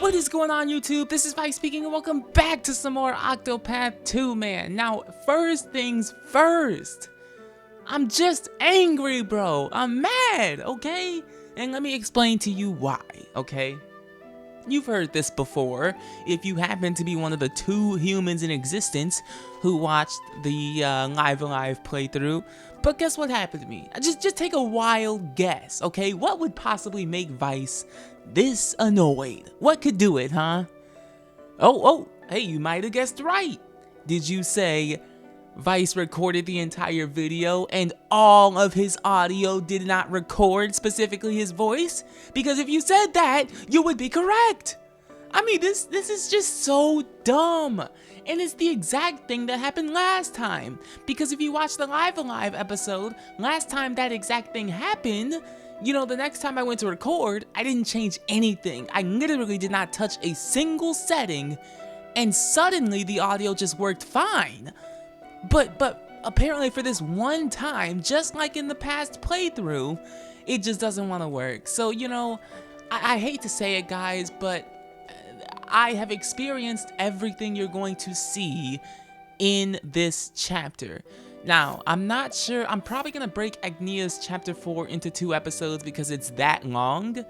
What is going on, YouTube? This is Mike speaking, and welcome back to some more Octopath 2, man. Now, first things first, I'm just angry, bro. I'm mad, okay? And let me explain to you why, okay? You've heard this before if you happen to be one of the 2 humans in existence who watched the Live Alive playthrough. But guess what happened to me? Just take a wild guess, okay? What would possibly make Vice this annoyed? What could do it, huh? Oh, hey, you might have guessed right. Did you say Vice recorded the entire video and all of his audio did not record, specifically his voice? Because if you said that, you would be correct. I mean, this is just so dumb. And it's the exact thing that happened last time. Because if you watch the Live Alive episode, last time that exact thing happened, you know, the next time I went to record, I didn't change anything. I literally did not touch a single setting, and suddenly the audio just worked fine. But apparently for this one time, just like in the past playthrough, it just doesn't want to work. So, you know, I hate to say it, guys, but I have experienced everything you're going to see in this chapter. Now, I'm not sure, I'm probably going to break Agnea's chapter 4 into 2 episodes because it's that long.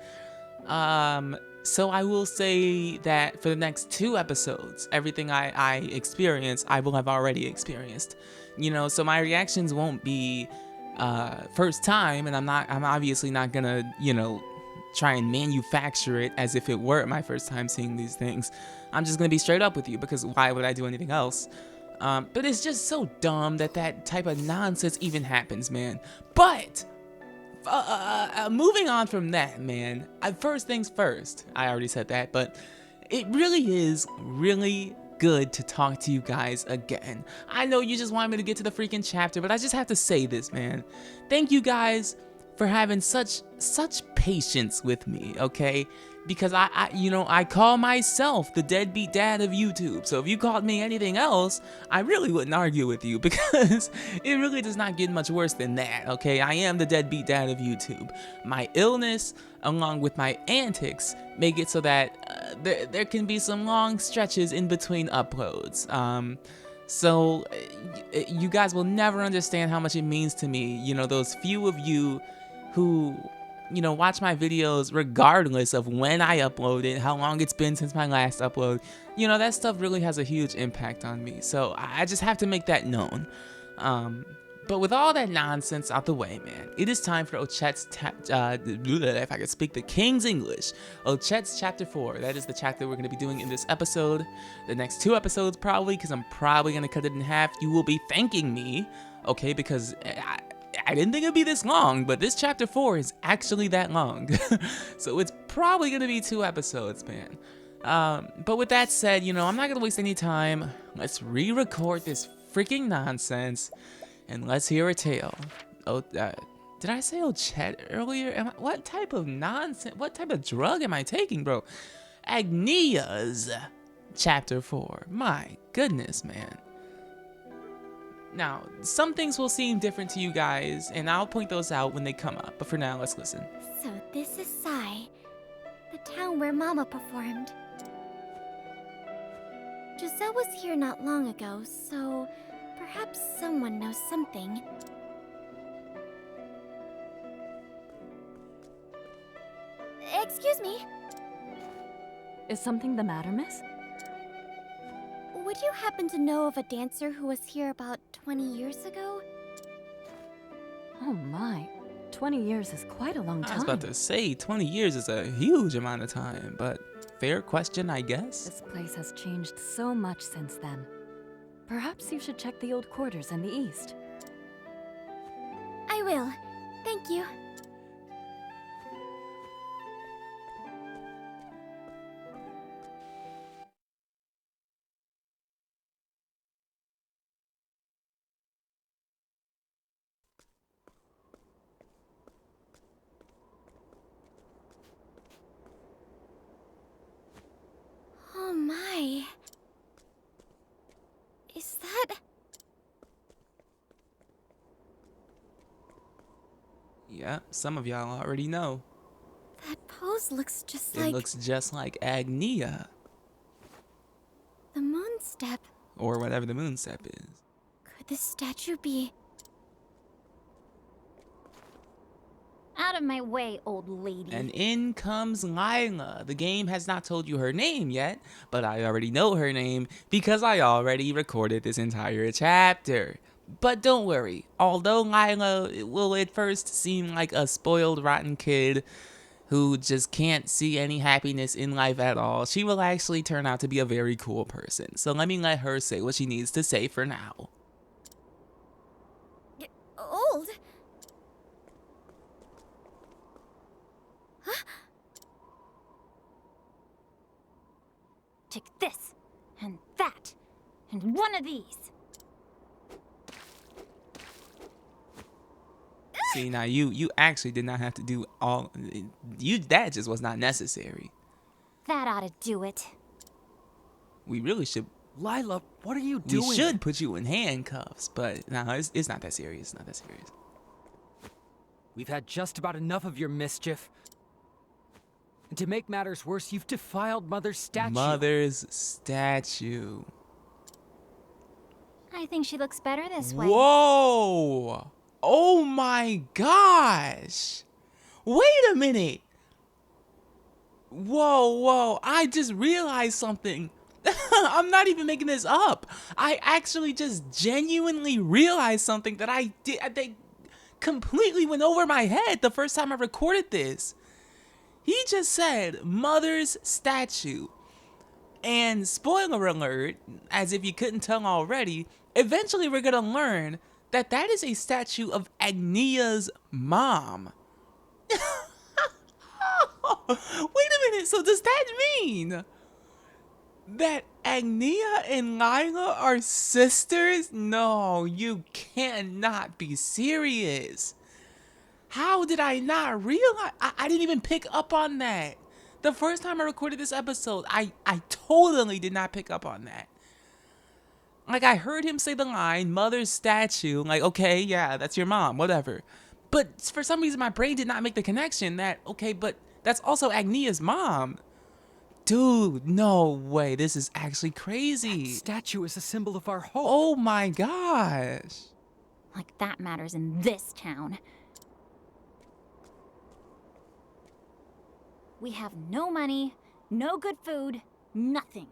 So I will say that for the next 2 episodes, everything I experience, I will have already experienced. You know, so my reactions won't be first time, and I'm obviously not gonna, you know, try and manufacture it as if it were my first time seeing these things. I'm just gonna be straight up with you, because why would I do anything else? But it's just so dumb that type of nonsense even happens, man. But moving on from that, man, first things first, I already said that, but it really is really good to talk to you guys again. I know you just want me to get to the freaking chapter, but I just have to say this, man. Thank you guys for having such patience with me, okay? Because I call myself the deadbeat dad of YouTube. So if you called me anything else, I really wouldn't argue with you, because it really does not get much worse than that, okay? I am the deadbeat dad of YouTube. My illness, along with my antics, make it so that there can be some long stretches in between uploads. So you guys will never understand how much it means to me, you know, those few of you who, you know, watch my videos regardless of when I upload it, how long it's been since my last upload. You know, that stuff really has a huge impact on me. So I just have to make that known. But with all that nonsense out the way, man, it is time for Ochet's, if I could speak the King's English, Ochet's Chapter 4. That is the chapter we're going to be doing in this episode. The next 2 episodes, probably, because I'm probably going to cut it in half. You will be thanking me, okay, because I didn't think it'd be this long, but this chapter 4 is actually that long. So it's probably gonna be 2 episodes, man. But with that said, you know, I'm not gonna waste any time. Let's re-record this freaking nonsense, and let's hear a tale. Oh, did I say Ochet earlier? What type of nonsense? What type of drug am I taking, bro? Agnea's chapter 4. My goodness, man. Now, some things will seem different to you guys, and I'll point those out when they come up, but for now, let's listen. So this is Sai, the town where Mama performed. Giselle was here not long ago, so perhaps someone knows something. Excuse me. Is something the matter, miss? Would you happen to know of a dancer who was here about 20 years ago? Oh my, 20 years is quite a long time. I was about to say, 20 years is a huge amount of time, but fair question, I guess. This place has changed so much since then. Perhaps you should check the old quarters in the east. I will. Thank you. Oh my. Is that... Yeah, some of y'all already know. That pose This looks just It like looks just like Agnea, the moon step. or whatever the moon step is. Could this statue be... Out of my way, old lady. And in comes Lila. The game has not told you her name yet, but I already know her name because I already recorded this entire chapter. But don't worry, although Lila will at first seem like a spoiled, rotten kid who just can't see any happiness in life at all, she will actually turn out to be a very cool person. So let me let her say what she needs to say for now. old? Take this, and that, and one of these. See, now you actually did not have to do all, that just was not necessary. That ought to do it. We really should, Lila, what are you doing? we should put you in handcuffs, but no, it's not that serious, it's not that serious. We've had just about enough of your mischief. And to make matters worse, you've defiled Mother's statue. Mother's statue. I think she looks better this way. Whoa! Oh my gosh! Wait a minute! Whoa, I just realized something. I'm not even making this up. I actually just genuinely realized something that I did. They completely went over my head the first time I recorded this. He just said Mother's statue. And spoiler alert, as if you couldn't tell already, eventually we're gonna learn that that is a statue of Agnea's mom. Wait a minute, so does that mean that Agnea and Lila are sisters? No, you cannot be serious. How did I not realize? I didn't even pick up on that. The first time I recorded this episode, I totally did not pick up on that. Like, I heard him say the line, Mother's statue, like, okay, yeah, that's your mom, whatever. But for some reason, my brain did not make the connection that, okay, but that's also Agnea's mom. Dude, no way, this is actually crazy. That statue is a symbol of our hope. Oh my gosh. Like that matters in this town. We have no money, no good food, nothing.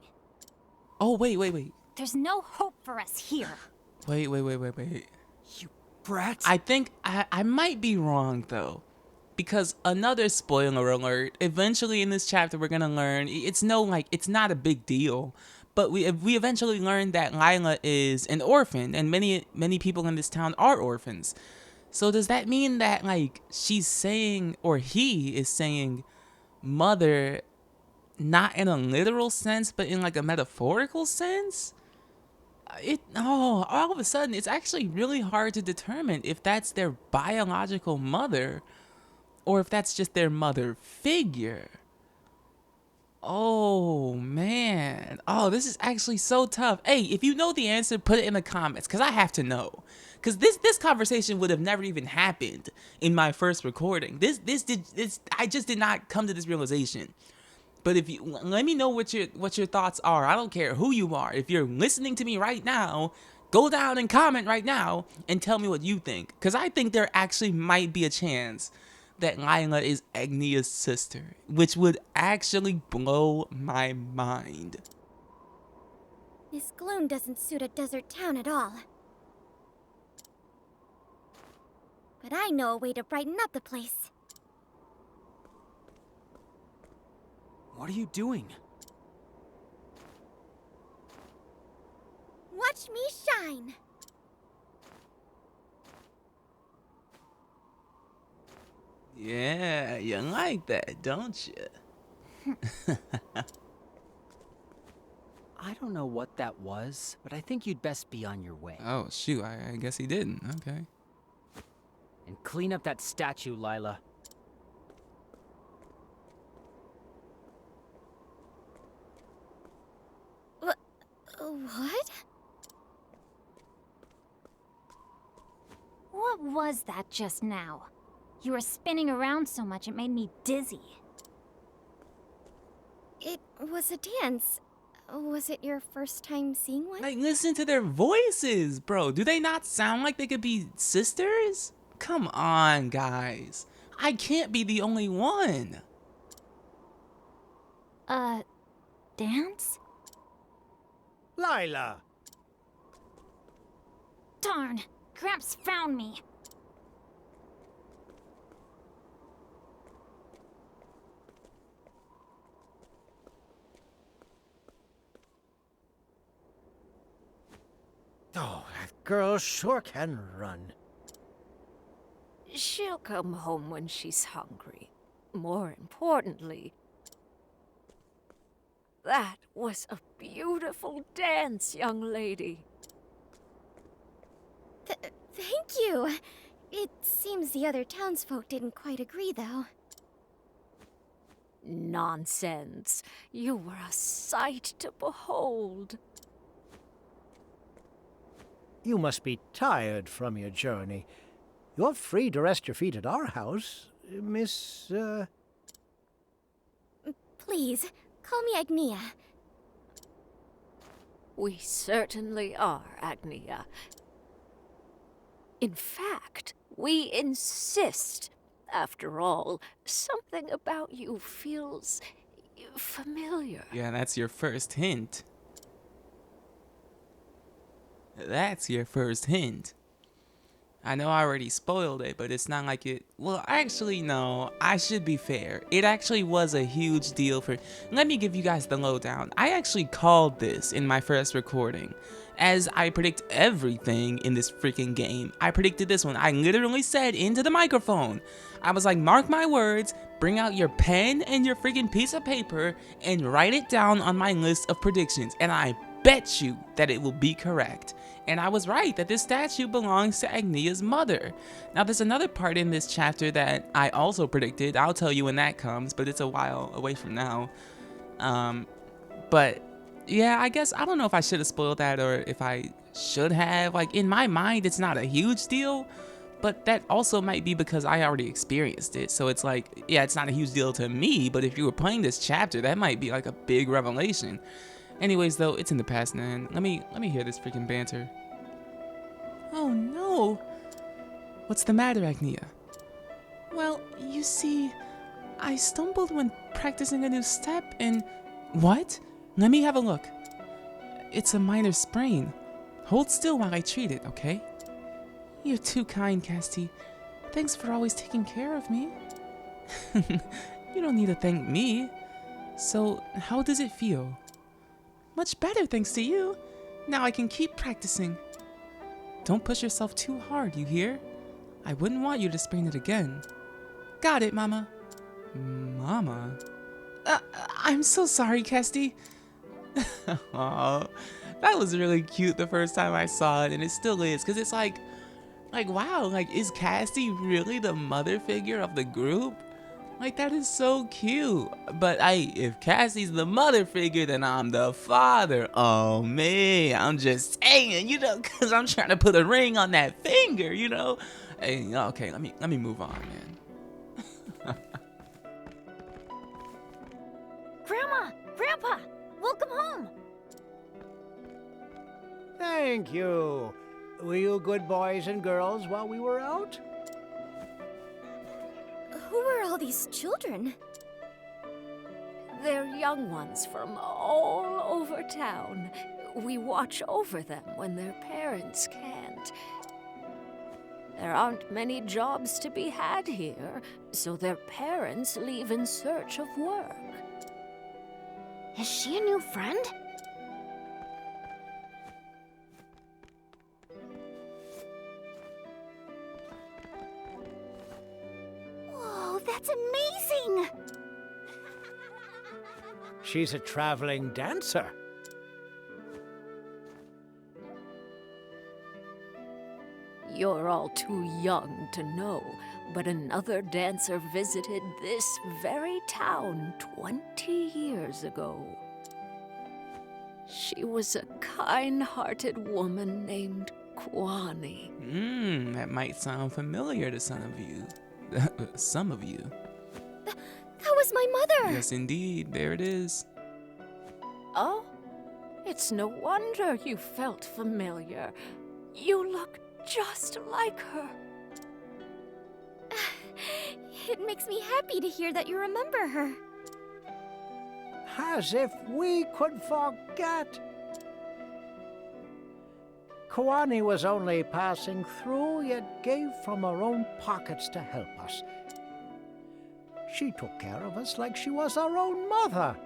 Oh, wait. There's no hope for us here. Wait. You brat. I think I might be wrong though, because another spoiler alert. Eventually in this chapter, we're gonna learn it's not a big deal, but we eventually learn that Lila is an orphan, and many people in this town are orphans. So does that mean that like she's saying, or he is saying, mother, not in a literal sense, but in like a metaphorical sense? All of a sudden, it's actually really hard to determine if that's their biological mother or if that's just their mother figure. Oh, man. Oh, this is actually so tough. Hey, if you know the answer, put it in the comments, because I have to know. Because this conversation would have never even happened in my first recording. I just did not come to this realization. But if you let me know what your thoughts are. I don't care who you are. If you're listening to me right now, go down and comment right now and tell me what you think. Because I think there actually might be a chance that Lila is Agnea's sister, which would actually blow my mind. This gloom doesn't suit a desert town at all. But I know a way to brighten up the place. What are you doing? Watch me shine! Yeah, you like that, don't you? I don't know what that was, but I think you'd best be on your way. Oh, shoot, I guess he didn't. Okay. And clean up that statue, Lila. What? What was that just now? You were spinning around so much it made me dizzy. was a dance. Was it your first time seeing one? Like, listen to their voices, bro. Do they not sound like they could be sisters? Come on, guys. I can't be the only one. Dance? Lila! Darn, Gramps found me. Oh, that girl sure can run. She'll come home when she's hungry. More importantly, that was a beautiful dance, young lady. Thank you. It seems the other townsfolk didn't quite agree, though. Nonsense. You were a sight to behold. You must be tired from your journey. You're free to rest your feet at our house, Miss, Please, call me Agnea. We certainly are, Agnea. In fact, we insist. After all, something about you feels familiar. Yeah, that's your first hint. That's your first hint. I know I already spoiled it, but it's not like it... Well, actually, no. I should be fair. It actually was a huge deal for... Let me give you guys the lowdown. I actually called this in my first recording. As I predict everything in this freaking game, I predicted this one. I literally said into the microphone, I was like, mark my words, bring out your pen and your freaking piece of paper and write it down on my list of predictions. And I bet you that it will be correct. And I was right that this statue belongs to Agnea's mother. Now there's another part in this chapter that I also predicted. I'll tell you when that comes, but it's a while away from now. But yeah, I guess I don't know if I should have spoiled that or if I should have. Like, in my mind, it's not a huge deal, but that also might be because I already experienced it. So it's like, yeah, it's not a huge deal to me, but if you were playing this chapter, that might be like a big revelation. Anyways, though, it's in the past, man. Let me hear this freaking banter. Oh no! What's the matter, Agnea? Well, you see, I stumbled when practicing a new step and... What? Let me have a look. It's a minor sprain. Hold still while I treat it, okay? You're too kind, Casty. Thanks for always taking care of me. You don't need to thank me. So, how does it feel? Much better, thanks to you. Now I can keep practicing. Don't push yourself too hard, you hear? I wouldn't want you to sprain it again. Got it, Mama. Mama? I'm so sorry, Casty. Aw, that was really cute the first time I saw it, and it still is, because it's like, wow, like, is Casty really the mother figure of the group? Like, that is so cute. But if Cassie's the mother figure, then I'm the father. Oh, man, I'm just saying, you know, because I'm trying to put a ring on that finger, you know? Hey, okay, let me move on, man. Grandma! Grandpa! Welcome home! Thank you. Were you good boys and girls while we were out? Who were all these children? They're young ones from all over town. We watch over them when their parents can't. There aren't many jobs to be had here, so their parents leave in search of work. Is she a new friend? Whoa, that's amazing! She's a traveling dancer. You're all too young to know, but another dancer visited this very town 20 years ago. She was a kind-hearted woman named Kwani. That might sound familiar to some of you. Some of you. That was my mother! Yes, indeed. There it is. Oh, it's no wonder you felt familiar. You look just like her. It makes me happy to hear that you remember her. As if we could forget. Kawani was only passing through, yet gave from her own pockets to help us. She took care of us like she was our own mother.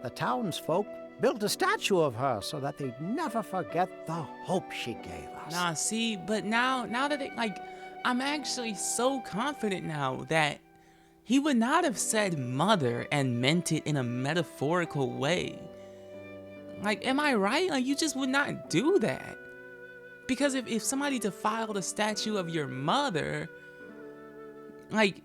The townsfolk built a statue of her so that they'd never forget the hope she gave us. Nah, see, but now that I'm actually so confident now that he would not have said mother and meant it in a metaphorical way. Like, am I right? Like, you just would not do that. Because if somebody defiled a statue of your mother, like,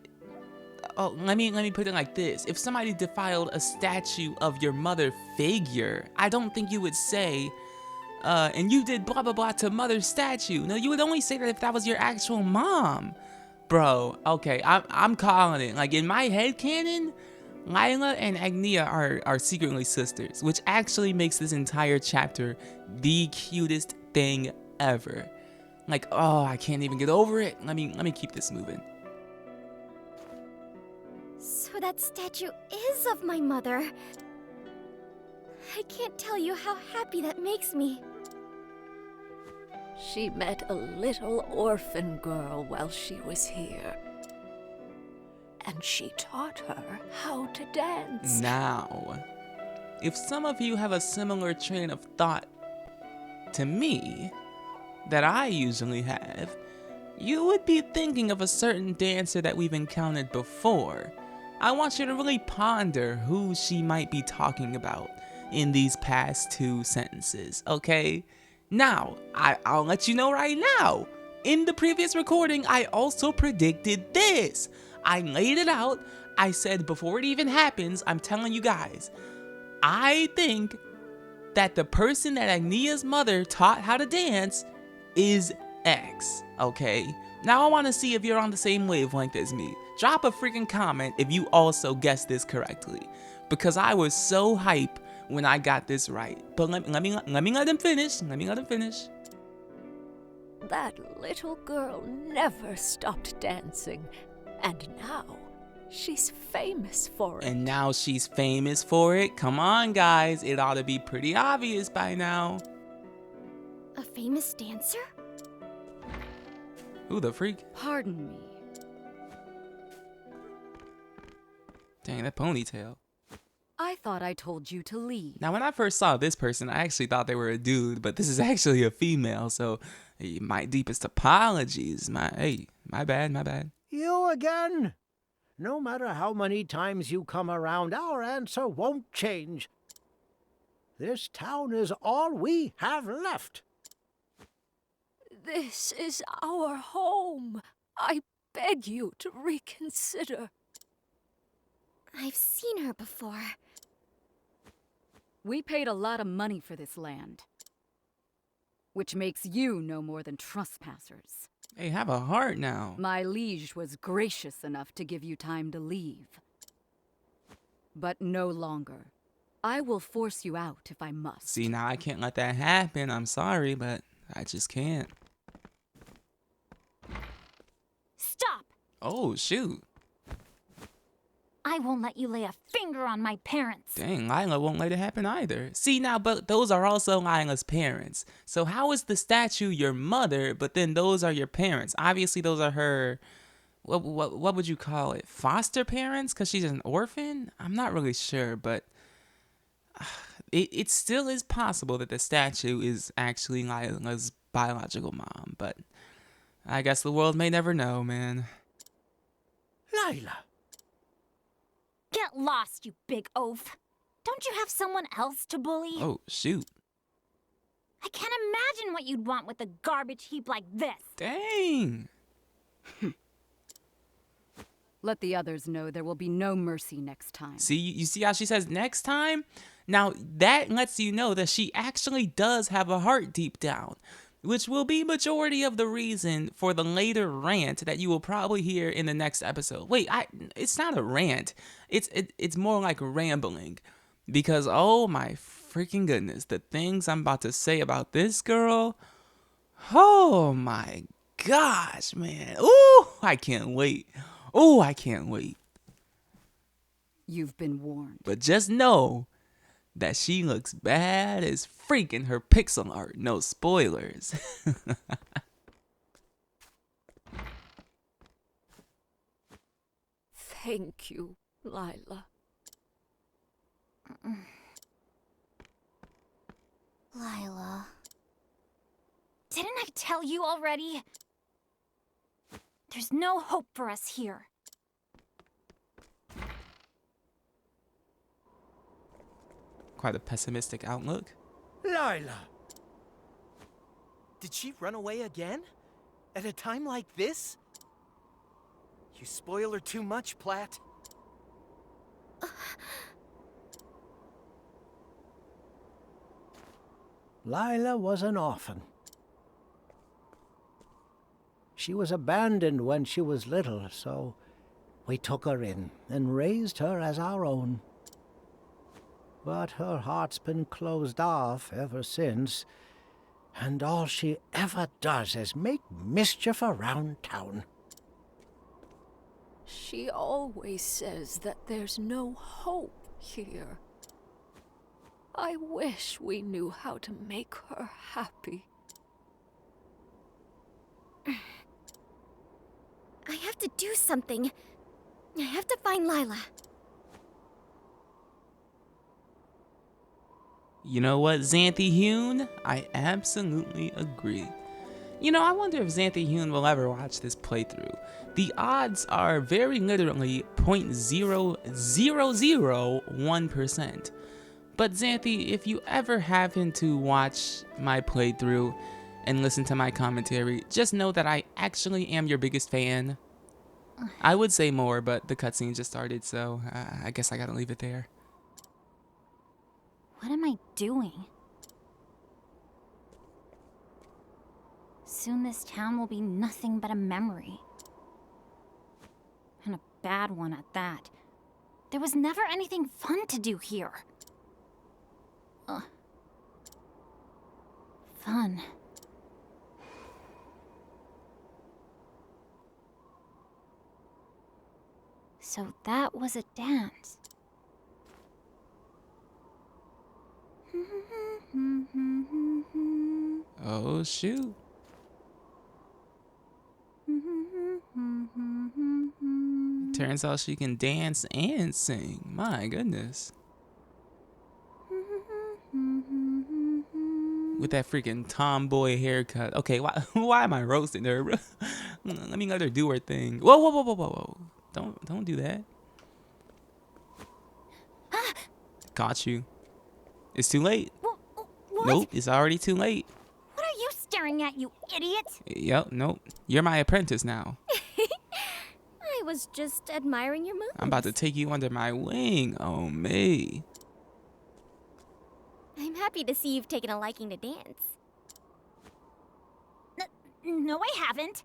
oh, let me put it like this. If somebody defiled a statue of your mother figure, I don't think you would say, and you did blah blah blah to mother's statue. No, you would only say that if that was your actual mom. Bro, okay, I'm calling it. Like, in my head canon, Lila and Agnea are secretly sisters, which actually makes this entire chapter the cutest thing ever. Like, oh, I can't even get over it. Let me keep this moving. So that statue is of my mother. I can't tell you how happy that makes me. She met a little orphan girl while she was here. And she taught her how to dance. Now, if some of you have a similar train of thought to me that I usually have, you would be thinking of a certain dancer that we've encountered before. I want you to really ponder who she might be talking about in these past 2 sentences, okay? Now, I'll let you know right now. In the previous recording, I also predicted this. I laid it out. I said before it even happens, I'm telling you guys, I think that the person that Agnea's mother taught how to dance is X, okay? Now I want to see if you're on the same wavelength as me. Drop a freaking comment if you also guessed this correctly, because I was so hype when I got this right. But let me let him finish. Let me let him finish. That little girl never stopped dancing. And now, she's famous for it. And now she's famous for it? Come on, guys. It ought to be pretty obvious by now. A famous dancer? Who the freak? Pardon me. Dang, that ponytail. I thought I told you to leave. Now, when I first saw this person, I actually thought they were a dude, but this is actually a female, so my deepest apologies. My bad. You again? No matter how many times you come around, our answer won't change. This town is all we have left. This is our home. I beg you to reconsider. I've seen her before. We paid a lot of money for this land, which makes you no more than trespassers. Hey, have a heart now. My liege was gracious enough to give you time to leave. But no longer. I will force you out if I must. See, now I can't let that happen. I'm sorry, but I just can't. Stop! Oh, shoot. I won't let you lay a finger on my parents. Dang, Lila won't let it happen either. See, now, but those are also Lila's parents. So how is the statue your mother, but then those are your parents? Obviously, those are her, what would you call it? Foster parents? Because she's an orphan? I'm not really sure, but it still is possible that the statue is actually Lila's biological mom. But I guess the world may never know, man. Lila! Get lost, you big oaf. Don't you have someone else to bully? Oh, shoot. I can't imagine what you'd want with a garbage heap like this. Dang. Let the others know there will be no mercy next time. See, you see how she says next time? Now, that lets you know that she actually does have a heart deep down, which will be majority of the reason for the later rant that you will probably hear in the next episode. Wait, it's not a rant. It's more like rambling. Because, oh my freaking goodness, the things I'm about to say about this girl, oh my gosh, man. Ooh, I can't wait. Ooh, I can't wait. You've been warned. But just know that she looks bad as freaking her pixel art. No spoilers. Thank you, Lila. Lila. Didn't I tell you already? There's no hope for us here. Quite a pessimistic outlook. Lila! Did she run away again? At a time like this? You spoil her too much, Platt. Lila was an orphan. She was abandoned when she was little, so we took her in and raised her as our own. But her heart's been closed off ever since, and all she ever does is make mischief around town. She always says that there's no hope here. I wish we knew how to make her happy. I have to do something. I have to find Lila. You know what, Xanthe Hune? I absolutely agree. You know, I wonder if Xanthe Hune will ever watch this playthrough. The odds are very literally 0.0001%. But Xanthe, if you ever happen to watch my playthrough and listen to my commentary, just know that I actually am your biggest fan. I would say more, but the cutscene just started, so I guess I gotta leave it there. What am I doing? Soon this town will be nothing but a memory. And a bad one at that. There was never anything fun to do here. Fun. So that was a dance. Oh, shoot. Turns out she can dance and sing. My goodness. With that freaking tomboy haircut. Okay, why am I roasting her? Let me let her do her thing. Whoa, whoa, whoa, whoa, whoa, whoa. Don't do that. Caught you. It's too late. What? Nope, it's already too late. What are you staring at, you idiot? Yep, nope. You're my apprentice now. I was just admiring your moves. I'm about to take you under my wing. Oh, me. I'm happy to see you've taken a liking to dance. No, I haven't.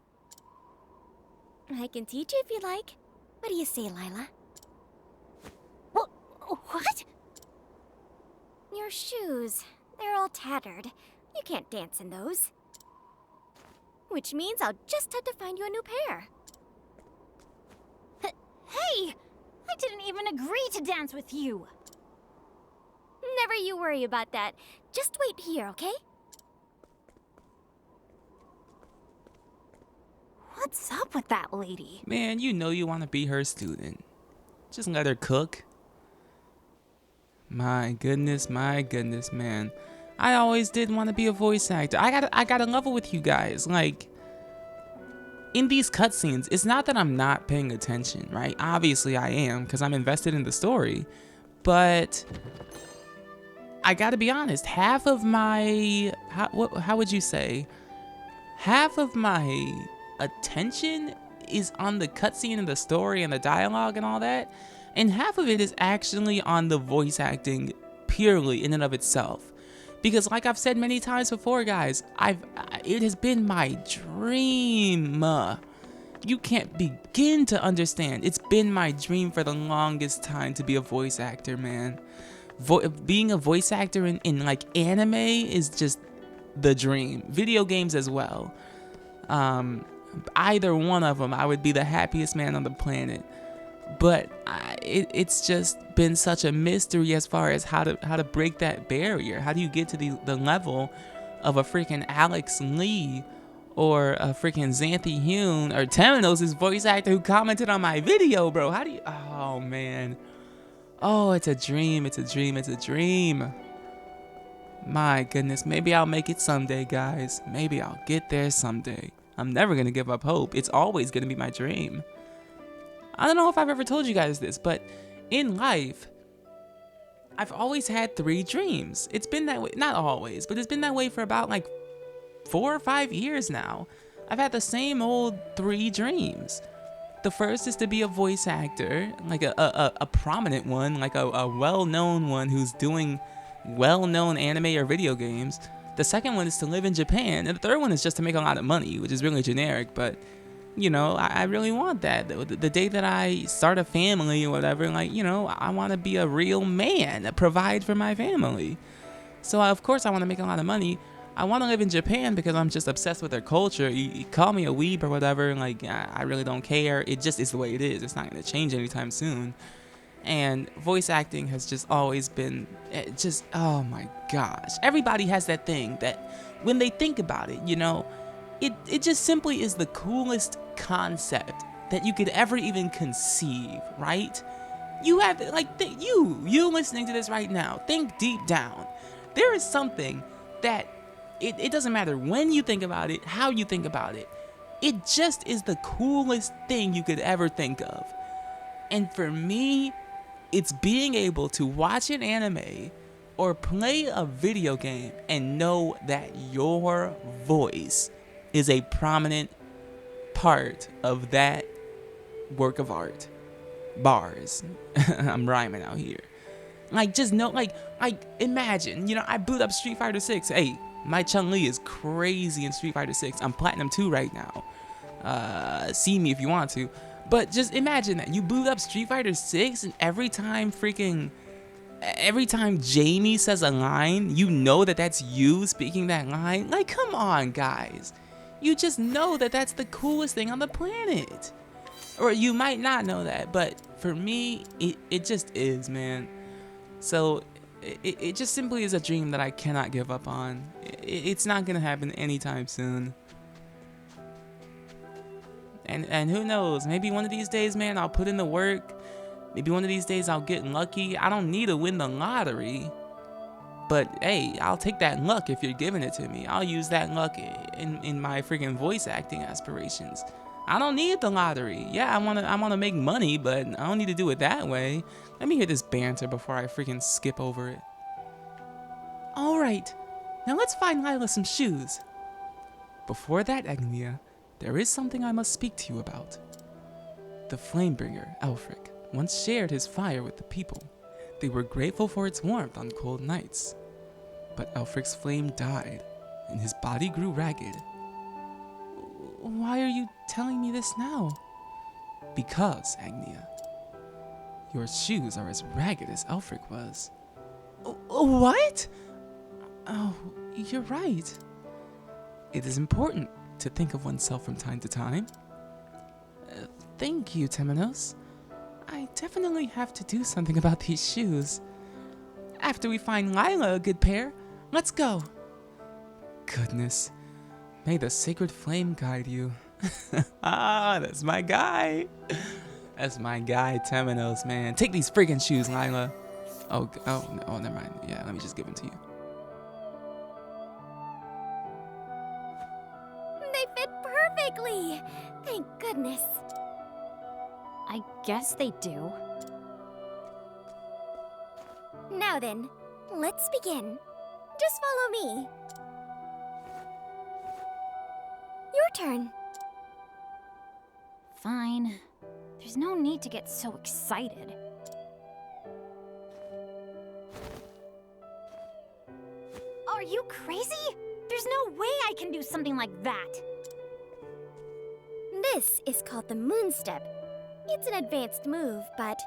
I can teach you if you like. What do you say, Lila? What? Your shoes. They're all tattered. You can't dance in those. Which means I'll just have to find you a new pair. Hey! I didn't even agree to dance with you. Never you worry about that. Just wait here, okay? What's up with that lady? Man, you know you want to be her student. Just let her cook. My goodness, man. I always did want to be a voice actor. I gotta level with you guys. Like, in these cutscenes, it's not that I'm not paying attention, right? Obviously I am, because I'm invested in the story. But I gotta be honest, half of my, how would you say? Half of my attention is on the cutscene and the story and the dialogue and all that. And half of it is actually on the voice acting purely in and of itself. Because like I've said many times before, guys, it has been my dream. You can't begin to understand. It's been my dream for the longest time to be a voice actor, man. being a voice actor in like anime is just the dream. Video games as well. Either one of them, I would be the happiest man on the planet. But it's just been such a mystery as far as how to break that barrier. How do you get to the level of a freaking Alex Lee or a freaking Xanthi Hune or Temenos' voice actor who commented on my video, bro? How do you? Oh man. Oh, it's a dream. It's a dream. It's a dream. My goodness. Maybe I'll make it someday, guys. Maybe I'll get there someday. I'm never gonna give up hope. It's always gonna be my dream. I don't know if I've ever told you guys this, but in life, I've always had 3 dreams. It's been that way, not always, but it's been that way for about like 4 or 5 years now. I've had the same old 3 dreams. The first is to be a voice actor, like a prominent one, like a well-known one who's doing well-known anime or video games. The second one is to live in Japan, and the third one is just to make a lot of money, which is really generic, but you know, I really want that. The day that I start a family or whatever, like, you know, I want to be a real man, provide for my family. So, of course, I want to make a lot of money. I want to live in Japan because I'm just obsessed with their culture. You call me a weeb or whatever, like, I really don't care. It just is the way it is. It's not going to change anytime soon. And voice acting has just always been just, oh my gosh. Everybody has that thing that when they think about it, you know, it just simply is the coolest concept that you could ever even conceive, right? You have, like, you listening to this right now, think deep down. There is something that, it doesn't matter when you think about it, how you think about it. It just is the coolest thing you could ever think of. And for me, it's being able to watch an anime or play a video game and know that your voice is a prominent part of that work of art. Bars. I'm rhyming out here. Like, just know, like imagine, you know, I boot up Street Fighter 6. Hey, my Chun-Li is crazy in Street Fighter 6. I'm Platinum 2 right now. See me if you want to. But just imagine that. You boot up Street Fighter 6 and every time Jamie says a line, you know that that's you speaking that line. Like, come on, guys. You just know that that's the coolest thing on the planet. Or you might not know that, but for me, it just is, man. So it just simply is a dream that I cannot give up on. It's not gonna happen anytime soon. And who knows, maybe one of these days, man, I'll put in the work. Maybe one of these days I'll get lucky. I don't need to win the lottery. But hey, I'll take that luck if you're giving it to me. I'll use that luck in my freaking voice acting aspirations. I don't need the lottery. Yeah, I wanna make money, but I don't need to do it that way. Let me hear this banter before I freaking skip over it. Alright, now let's find Lila some shoes. Before that, Agnea, there is something I must speak to you about. The Flamebringer, Elfric, once shared his fire with the people. They were grateful for its warmth on cold nights. But Elfric's flame died, and his body grew ragged. Why are you telling me this now? Because, Agnea, your shoes are as ragged as Elfric was. What? Oh, you're right. It is important to think of oneself from time to time. Thank you, Temenos. I definitely have to do something about these shoes. After we find Lila a good pair, let's go. Goodness, may the sacred flame guide you. That's my guy. That's my guy, Temenos, man. Take these freaking shoes, Lila. Oh, never mind. Yeah, let me just give them to you. They fit perfectly! Thank goodness. I guess they do. Now then, let's begin. Just follow me. Your turn. Fine. There's no need to get so excited. Are you crazy? There's no way I can do something like that. This is called the moon step. It's an advanced move, but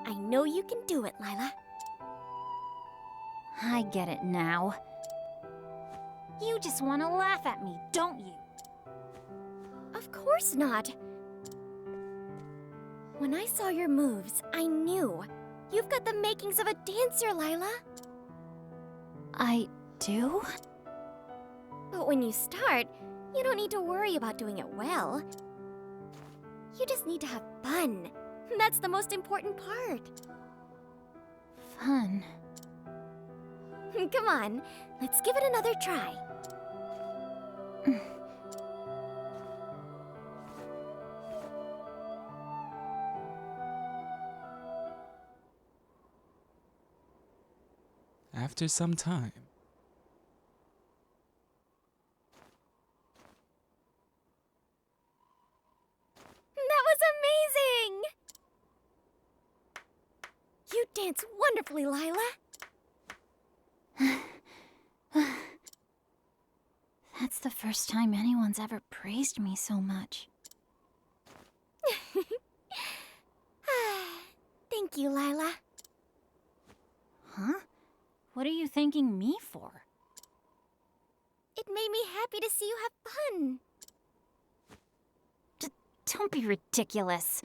I know you can do it, Lila. I get it now. You just want to laugh at me, don't you? Of course not. When I saw your moves, I knew. You've got the makings of a dancer, Lila. I do? But when you start, you don't need to worry about doing it well. You just need to have fun. That's the most important part. Fun. Come on, let's give it another try. After some time. That was amazing! You dance wonderfully, Lila. That's the first time anyone's ever praised me so much. Thank you, Lila. Huh? What are you thanking me for? It made me happy to see you have fun. Don't be ridiculous.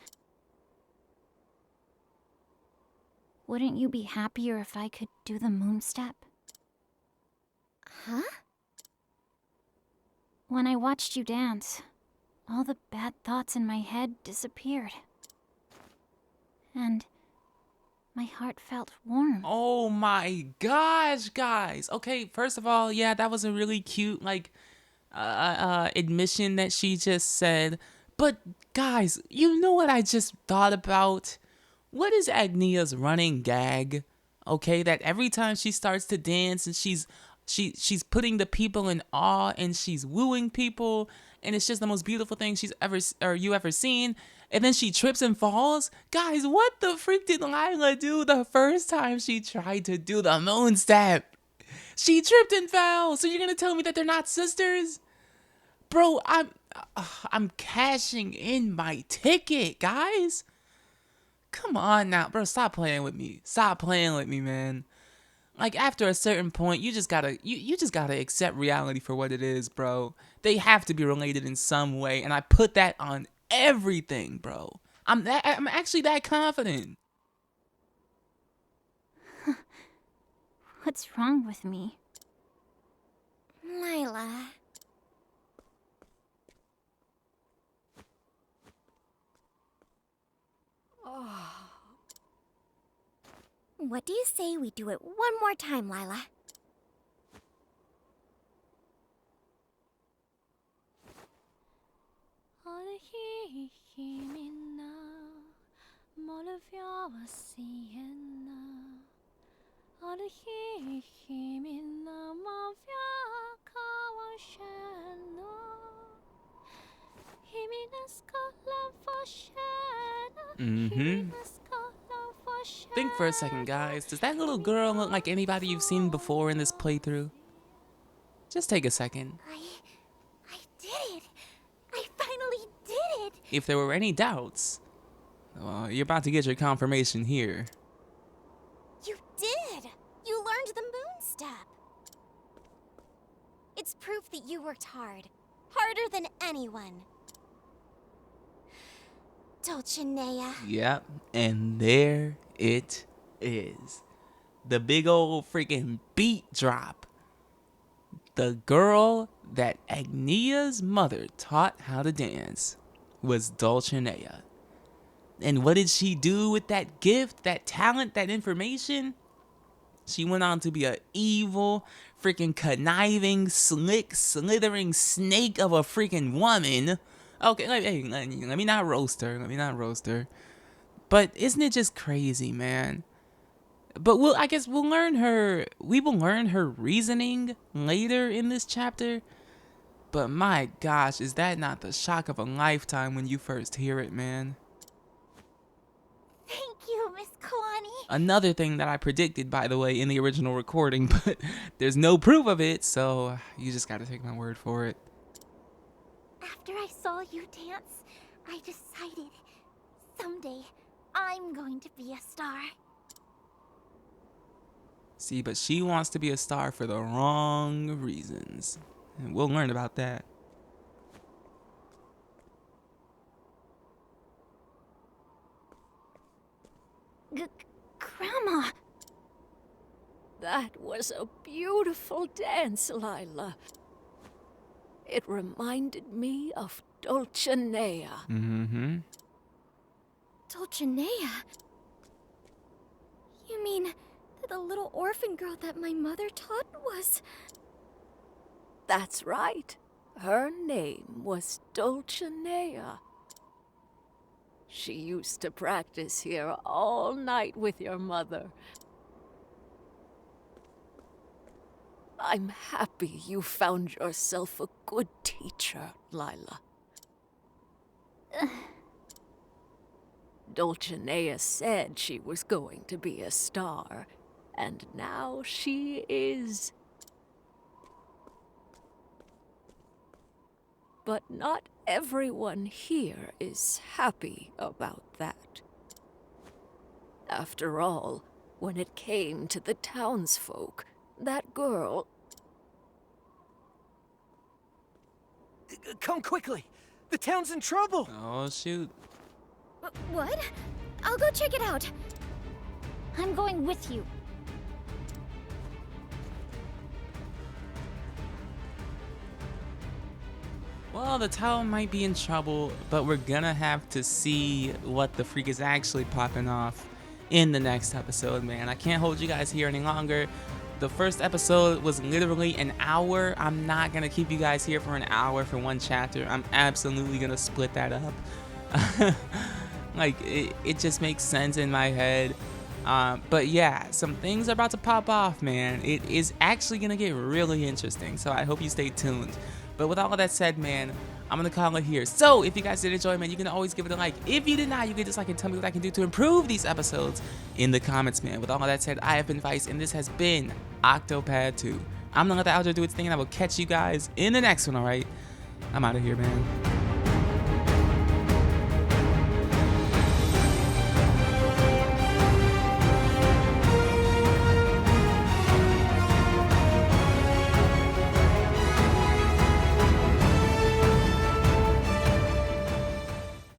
Wouldn't you be happier if I could do the moon step? Huh? When I watched you dance, all the bad thoughts in my head disappeared. And my heart felt warm. Oh my gosh, guys. Okay, first of all, yeah, that was a really cute, like, admission that she just said. But, guys, you know what I just thought about? What is Agnea's running gag? Okay, that every time she starts to dance and she's putting the people in awe and she's wooing people and it's just the most beautiful thing you ever seen. And then she trips and falls. Guys, what the freak did Lila do the first time she tried to do the moon step? She tripped and fell. So you're gonna tell me that they're not sisters? Bro, I'm cashing in my ticket, guys. Come on now, bro. Stop playing with me. Stop playing with me, man. Like, after a certain point, you just gotta accept reality for what it is, bro. They have to be related in some way, and I put that on everything, bro. I'm actually that confident. What's wrong with me? Lila. What do you say we do it one more time, Lila? Think for a second, guys. Does that little girl look like anybody you've seen before in this playthrough? Just take a second. I did it! I finally did it! If there were any doubts, well, you're about to get your confirmation here. You did! You learned the moon step! It's proof that you worked hard. Harder than anyone. Toto'haha. Yep, and there it is. The big old freaking beat drop. The girl that Agnea's mother taught how to dance was Toto'haha. And what did she do with that gift, that talent, that information? She went on to be an evil, freaking conniving, slick, slithering snake of a freaking woman. Okay, let me not roast her. Let me not roast her. But isn't it just crazy, man? But I guess we will learn her reasoning later in this chapter. But my gosh, is that not the shock of a lifetime when you first hear it, man? Thank you, Miss Kalani. Another thing that I predicted, by the way, in the original recording, but there's no proof of it, so you just gotta take my word for it. After I saw you dance, I decided someday I'm going to be a star. See, but she wants to be a star for the wrong reasons. And we'll learn about that. Grandma! That was a beautiful dance, Lila. It reminded me of Dulcinea. Mm-hmm. Dulcinea? You mean the little orphan girl that my mother taught was... That's right. Her name was Dulcinea. She used to practice here all night with your mother. I'm happy you found yourself a good teacher, Lila. Dulcinea said she was going to be a star, and now she is. But not everyone here is happy about that. After all, when it came to the townsfolk, that girl... Come quickly! The town's in trouble! Oh, shoot. What? I'll go check it out. I'm going with you. Well, the town might be in trouble, but we're gonna have to see what the freak is actually popping off in the next episode, man. I can't hold you guys here any longer. The first episode was literally an hour. I'm not gonna keep you guys here for an hour for one chapter. I'm absolutely gonna split that up. Like, it just makes sense in my head. But yeah, some things are about to pop off, man. It is actually gonna get really interesting, so I hope you stay tuned. But with all of that said, man, I'm gonna call it here. So if you guys did enjoy, man, you can always give it a like. If you did not, you can dislike and tell me what I can do to improve these episodes in the comments, man. With all of that said, I have been Vice, and this has been Octopath 2. I'm gonna let the outro do its thing, and I will catch you guys in the next one, alright? I'm out of here, man.